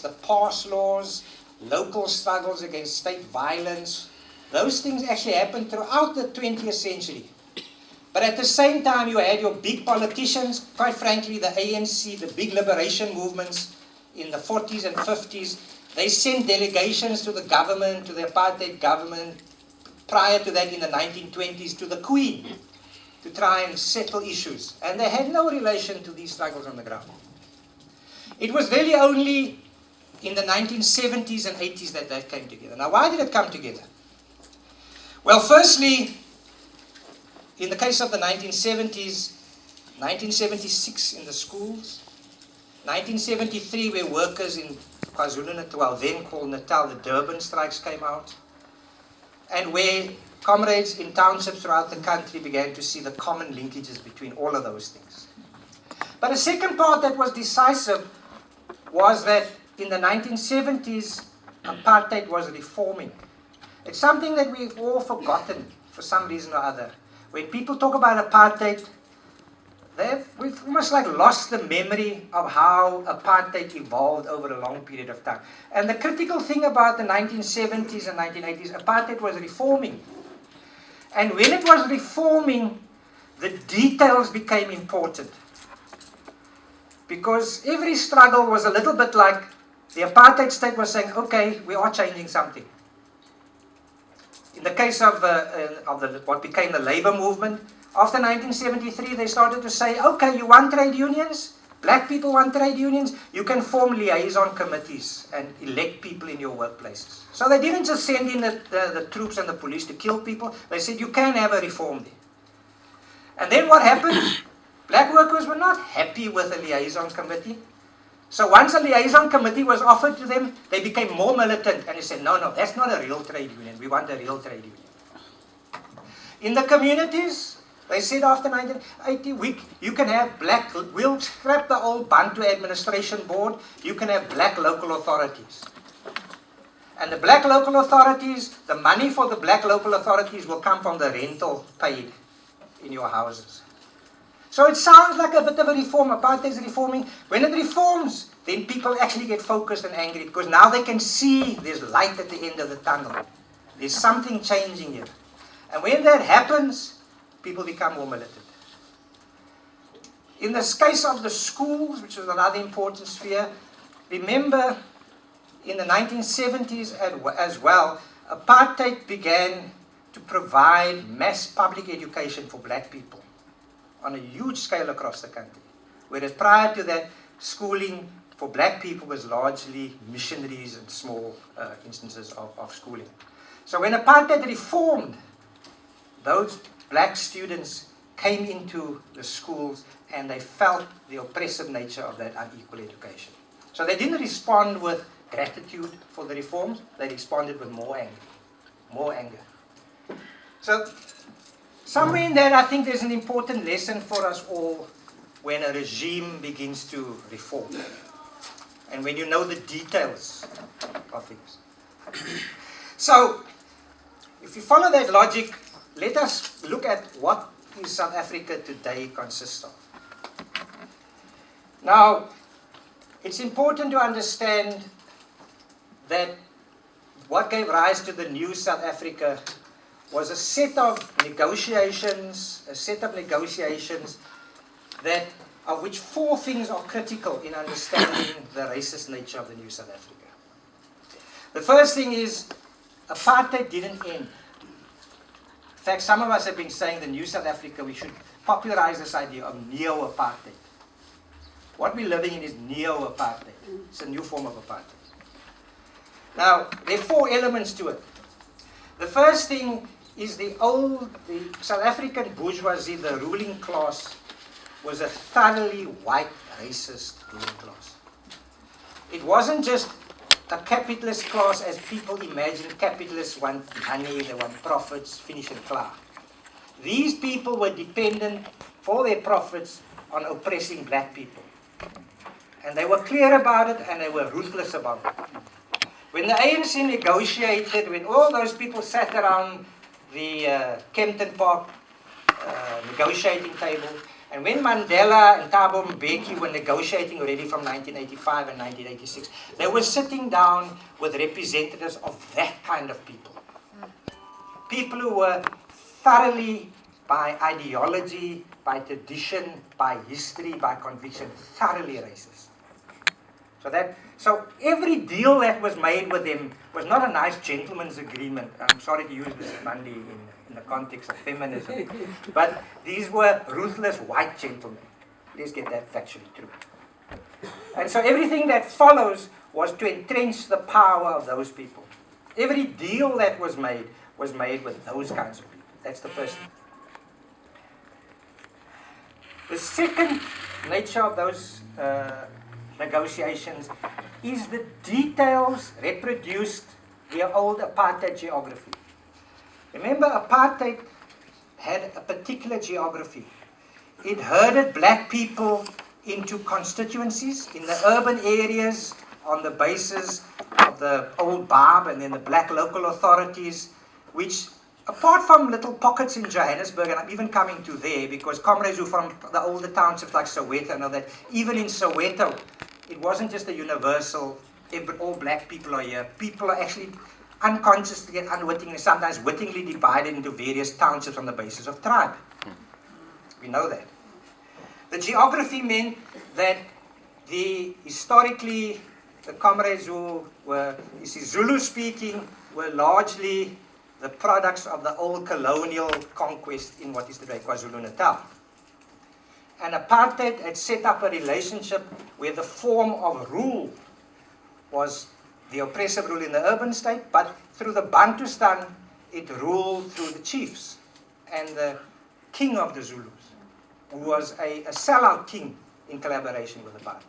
the pass laws, local struggles against state violence, those things actually happened throughout the 20th century. But at the same time, you had your big politicians, quite frankly, the ANC, the big liberation movements in the 40s and 50s. They sent delegations to the government, to the apartheid government, prior to that in the 1920s, to the Queen, to try and settle issues. And they had no relation to these struggles on the ground. It was really only in the 1970s and 80s that that came together. Now, why did it come together? Well, firstly, in the case of the 1970s, 1976 in the schools, 1973 where workers in KwaZulu-Natal, then called Natal, the Durban strikes came out, and where comrades in townships throughout the country began to see the common linkages between all of those things. But a second part that was decisive was that in the 1970s, apartheid was reforming. It's something that we've all forgotten for some reason or other. When people talk about apartheid, we've almost like lost the memory of how apartheid evolved over a long period of time. And the critical thing about the 1970s and 1980s, apartheid was reforming. And when it was reforming, the details became important. Because every struggle was a little bit like the apartheid state was saying, okay, we are changing something. In the case of what became the labor movement, after 1973, they started to say, okay, you want trade unions? Black people want trade unions? You can form liaison committees and elect people in your workplaces. So they didn't just send in the troops and the police to kill people. They said, you can have a reform there. And then what happened? Black workers were not happy with a liaison committee. So once a liaison committee was offered to them, they became more militant and they said, no, that's not a real trade union. We want a real trade union. In the communities, they said after 1980, you can have black, we'll scrap the old Bantu administration board, you can have black local authorities. And the black local authorities, the money for the black local authorities will come from the rental paid in your houses. So it sounds like a bit of a reform. Apartheid is reforming. When it reforms, then people actually get focused and angry because now they can see there's light at the end of the tunnel. There's something changing here. And when that happens, people become more militant. In this case of the schools, which was another important sphere, remember in the 1970s as well, apartheid began to provide mass public education for black people on a huge scale across the country. Whereas prior to that, schooling for black people was largely missionaries and small instances of schooling. So when apartheid reformed, those black students came into the schools and they felt the oppressive nature of that unequal education. So they didn't respond with gratitude for the reforms, they responded with more anger. So somewhere in that, I think there's an important lesson for us all when a regime begins to reform and when you know the details of things. So, if you follow that logic, let us look at what is South Africa today consists of. Now, it's important to understand that what gave rise to the new South Africa was a set of negotiations, that of which four things are critical in understanding the racist nature of the new South Africa. The first thing is, apartheid didn't end. In fact, some of us have been saying the new South Africa, we should popularize this idea of neo-apartheid. What we're living in is neo-apartheid. It's a new form of apartheid. Now, there are four elements to it. The first thing is the South African bourgeoisie, the ruling class, was a thoroughly white, racist ruling class. It wasn't just a capitalist class as people imagine. Capitalists want money, they want profits, finish and clear. These people were dependent for their profits on oppressing black people. And they were clear about it and they were ruthless about it. When the ANC negotiated, when all those people sat around the Kempton Park negotiating table, And when Mandela and Thabo Mbeki were negotiating already from 1985 and 1986, they were sitting down with representatives of that kind of people. People who were thoroughly, by ideology, by tradition, by history, by conviction, thoroughly racist. So every deal that was made with them was not a nice gentleman's agreement. I'm sorry to use this Monday in the context of feminism, but these were ruthless white gentlemen. Let's get that factually true. And so everything that follows was to entrench the power of those people. Every deal that was made with those kinds of people. That's the first thing. The second nature of those negotiations is the details reproduced via old apartheid geography. Remember, apartheid had a particular geography. It herded black people into constituencies in the urban areas on the basis of the old Barb and then the black local authorities, which, apart from little pockets in Johannesburg, and I'm even coming to there because comrades who from the older townships like Soweto know that even in Soweto, it wasn't just a universal, all black people are here. People are actually unconsciously and unwittingly, sometimes wittingly divided into various townships on the basis of tribe. We know that. The geography meant that historically, the comrades who were Zulu speaking were largely the products of the old colonial conquest in what is today KwaZulu-Natal. And apartheid had set up a relationship where the form of rule was the oppressive rule in the urban state, but through the Bantustan, it ruled through the chiefs and the king of the Zulus, who was a sellout king in collaboration with the apartheid.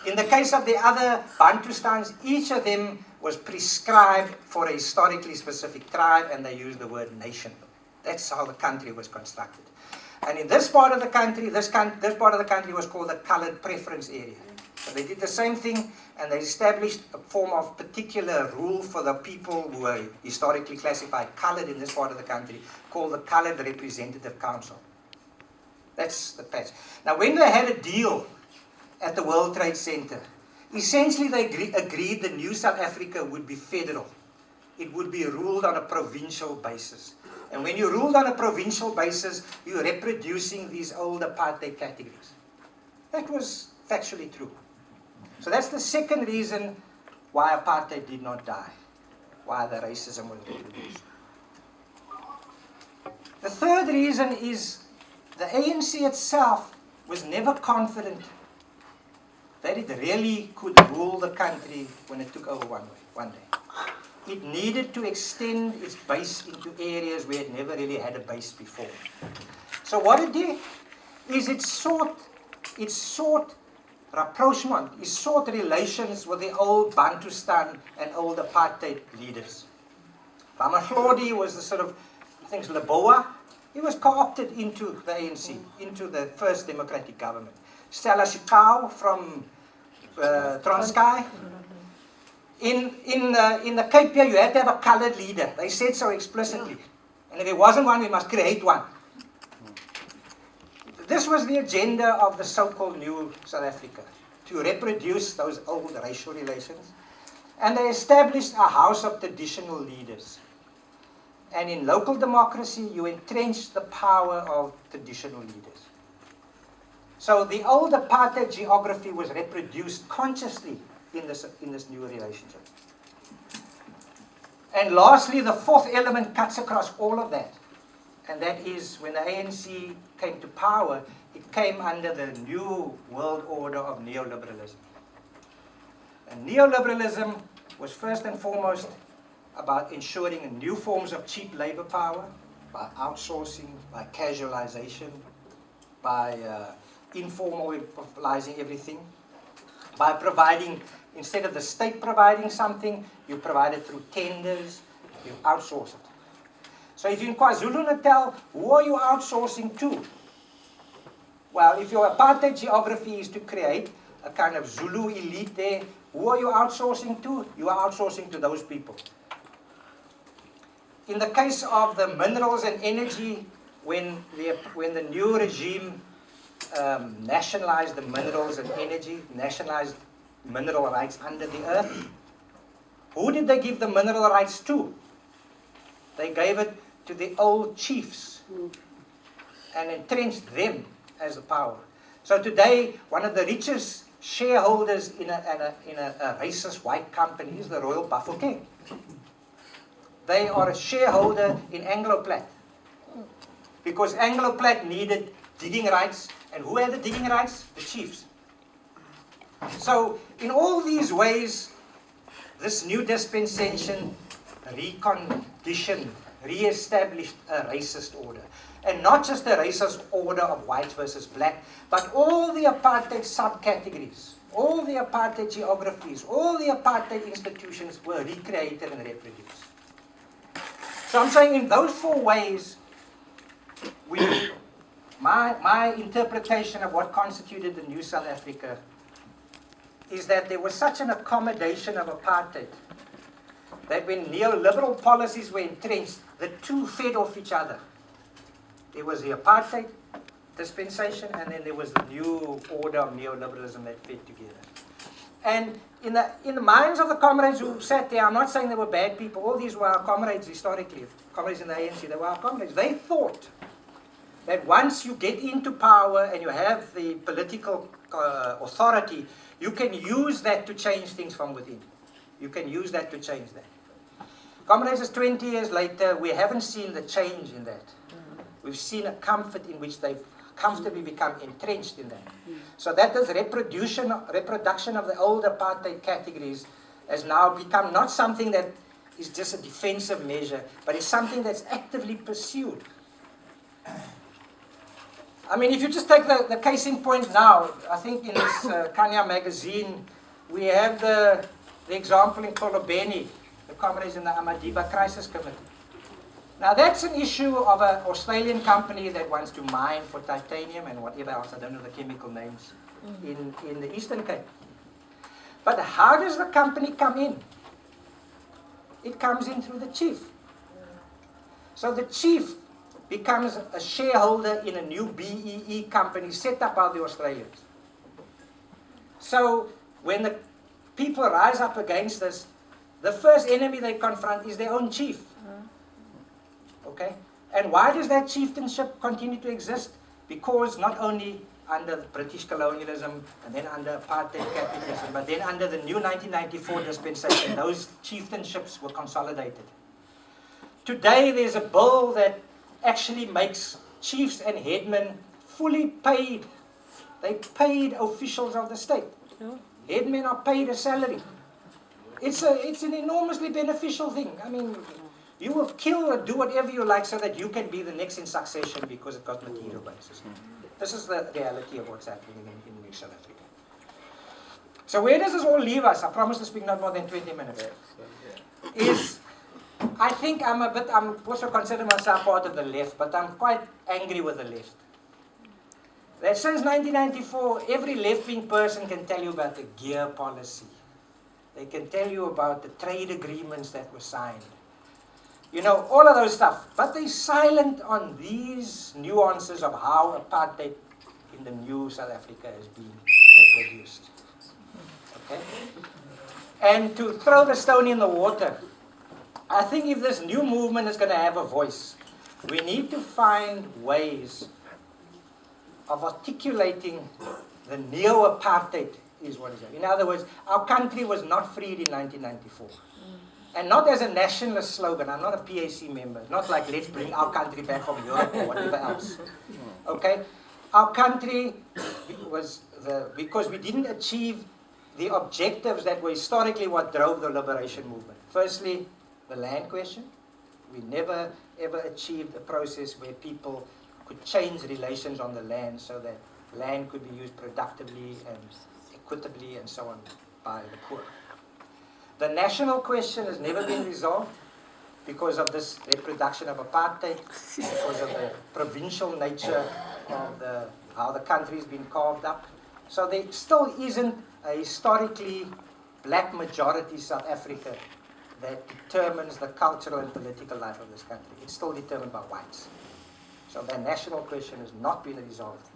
In the case of the other Bantustans, each of them was prescribed for a historically specific tribe, and they used the word nation. That's how the country was constructed. And in this part of the country, this part of the country was called the colored preference area. So they did the same thing, and they established a form of particular rule for the people who were historically classified colored in this part of the country, called the Colored Representative Council. That's the patch. Now, when they had a deal at the World Trade Center, essentially they agreed that New South Africa would be federal. It would be ruled on a provincial basis. And when you ruled on a provincial basis, you're reproducing these old apartheid categories. That was factually true. So that's the second reason why apartheid did not die, why the racism was reproduced. The third reason is the ANC itself was never confident that it really could rule the country when it took over one day. It needed to extend its base into areas where it never really had a base before. So what it did is it sought rapprochement, it sought relations with the old Bantustan and old apartheid leaders. Ramahlodi was the sort of, I think Leboa, he was co-opted into the ANC, into the first democratic government. Stella Shikau from Transkei. In the Cape here, you had to have a colored leader. They said so explicitly. And if there wasn't one, we must create one. This was the agenda of the so-called New South Africa, to reproduce those old racial relations. And they established a house of traditional leaders. And in local democracy, you entrench the power of traditional leaders. So the old apartheid geography was reproduced consciously in this new relationship. And lastly, the fourth element cuts across all of that. And that is when the ANC came to power, it came under the new world order of neoliberalism. And neoliberalism was first and foremost about ensuring new forms of cheap labor power, by outsourcing, by casualization, by informalizing everything, by providing, instead of the state providing something, you provide it through tenders, you outsource it. So if you're in KwaZulu-Natal, who are you outsourcing to? Well, if your apartheid geography is to create a kind of Zulu elite there, who are you outsourcing to? You are outsourcing to those people. In the case of the minerals and energy when the new regime nationalized the minerals and energy, nationalized mineral rights under the earth, who did they give the mineral rights to? They gave it to the old chiefs and entrenched them as the power. So today, one of the richest shareholders in a racist white company is the Royal Bafokeng. They are a shareholder in Anglo-Plat. Because Anglo-Plat needed digging rights, and who had the digging rights? The chiefs. So, in all these ways, this new dispensation reconditioned, re-established a racist order. And not just a racist order of white versus black, but all the apartheid subcategories, all the apartheid geographies, all the apartheid institutions were recreated and reproduced. So I'm saying in those four ways, my interpretation of what constituted the new South Africa is that there was such an accommodation of apartheid that when neoliberal policies were entrenched, the two fed off each other. There was the apartheid dispensation, and then there was the new order of neoliberalism that fed together. And in the minds of the comrades who sat there, I'm not saying they were bad people, all these were our comrades historically, comrades in the ANC, they were our comrades. They thought that once you get into power and you have the political authority, you can use that to change things from within. You can use that to change that. Comrades, it's 20 years later, we haven't seen the change in that. We've seen a comfort in which they've comfortably become entrenched in that. So that this reproduction of the old apartheid categories has now become not something that is just a defensive measure, but it's something that's actively pursued. I mean, if you just take the case in point now, I think in this Kanya magazine, we have the example in Kolobeni, the comrades in the Amadiba Crisis Committee. Now that's an issue of an Australian company that wants to mine for titanium and whatever else, I don't know the chemical names, in the Eastern Cape. But how does the company come in? It comes in through the chief. So the chief becomes a shareholder in a new BEE company set up by the Australians. So when the people rise up against this, the first enemy they confront is their own chief. Okay? And why does that chieftainship continue to exist? Because not only under British colonialism and then under apartheid capitalism, but then under the new 1994 dispensation, those chieftainships were consolidated. Today there's a bill that actually makes chiefs and headmen fully paid. They paid officials of the state. Headmen are paid a salary. It's an enormously beneficial thing. I mean, you will kill or do whatever you like so that you can be the next in succession because it got material basis. This is the reality of what's happening in New South Africa. So where does this all leave us? I promise to speak not more than 20 minutes. I think I'm also consider myself part of the left, but I'm quite angry with the left. That since 1994, every left-wing person can tell you about the gear policy. They can tell you about the trade agreements that were signed. You know, all of those stuff. But they're silent on these nuances of how apartheid in the new South Africa has been reproduced. Okay? And to throw the stone in the water, I think if this new movement is going to have a voice, we need to find ways of articulating the neo-apartheid is what is it. In other words, our country was not freed in 1994. And not as a nationalist slogan. I'm not a PAC member. Not like let's bring our country back from Europe or whatever else. Okay? Our country was because we didn't achieve the objectives that were historically what drove the liberation movement. Firstly, the land question. We never ever achieved a process where people could change relations on the land so that land could be used productively and equitably and so on by the poor. The national question has never been resolved because of this reproduction of apartheid, because of the provincial nature of how the country's been carved up. So there still isn't a historically black majority South Africa that determines the cultural and political life of this country. It's still determined by whites. So the national question has not been resolved.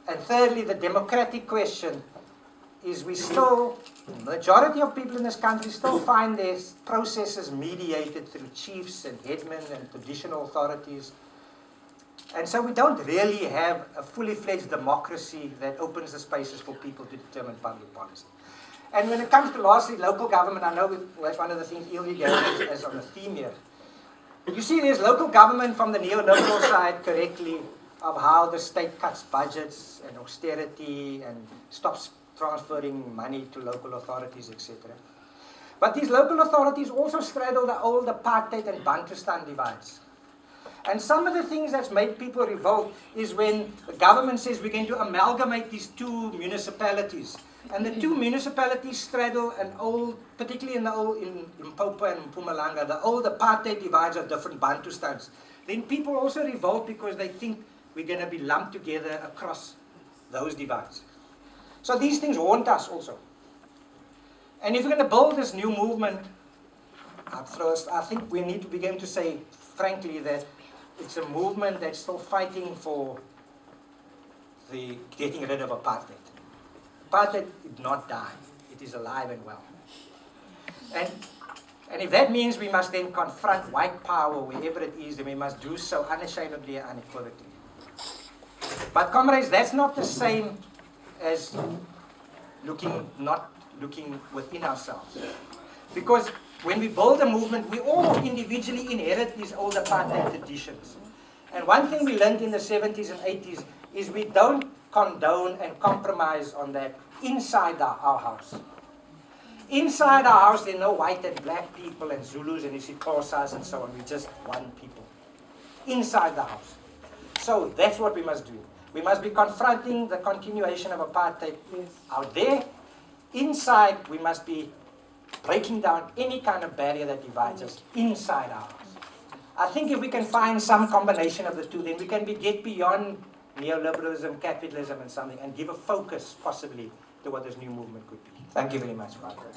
And thirdly, the democratic question is the majority of people in this country still find their processes mediated through chiefs and headmen and traditional authorities. And so we don't really have a fully fledged democracy that opens the spaces for people to determine public policy. And when it comes to lastly, local government, I know that's one of the things Ilrig gave as on a theme here. You see there's local government from the neoliberal side correctly of how the state cuts budgets and austerity and stops transferring money to local authorities, etc. But these local authorities also straddle the old apartheid and Bantustan divides. And some of the things that's made people revolt is when the government says we're going to amalgamate these two municipalities. And the two municipalities straddle an old, particularly in Limpopo and Mpumalanga, the old apartheid divides of different Bantustans. Then people also revolt because they think we're going to be lumped together across those divides. So these things haunt us also. And if we're going to build this new movement, I think we need to begin to say, frankly, that it's a movement that's still fighting for the getting rid of apartheid. Apartheid did not die. It is alive and well. And if that means we must then confront white power wherever it is, then we must do so unashamedly and unequivocally. But comrades, that's not the same as not looking within ourselves. Because when we build a movement, we all individually inherit these old apartheid traditions. And one thing we learned in the 70s and 80s is we don't condone and compromise on that inside our house. Inside our house, there are no white and black people and Zulus and isiXhosas and so on. We're just one people. Inside the house. So that's what we must do. We must be confronting the continuation of apartheid out there. Inside, we must be breaking down any kind of barrier that divides us inside our house. I think if we can find some combination of the two, then we can get beyond neoliberalism, capitalism, and something, and give a focus, possibly, to what this new movement could be. Thank you very much, Margaret.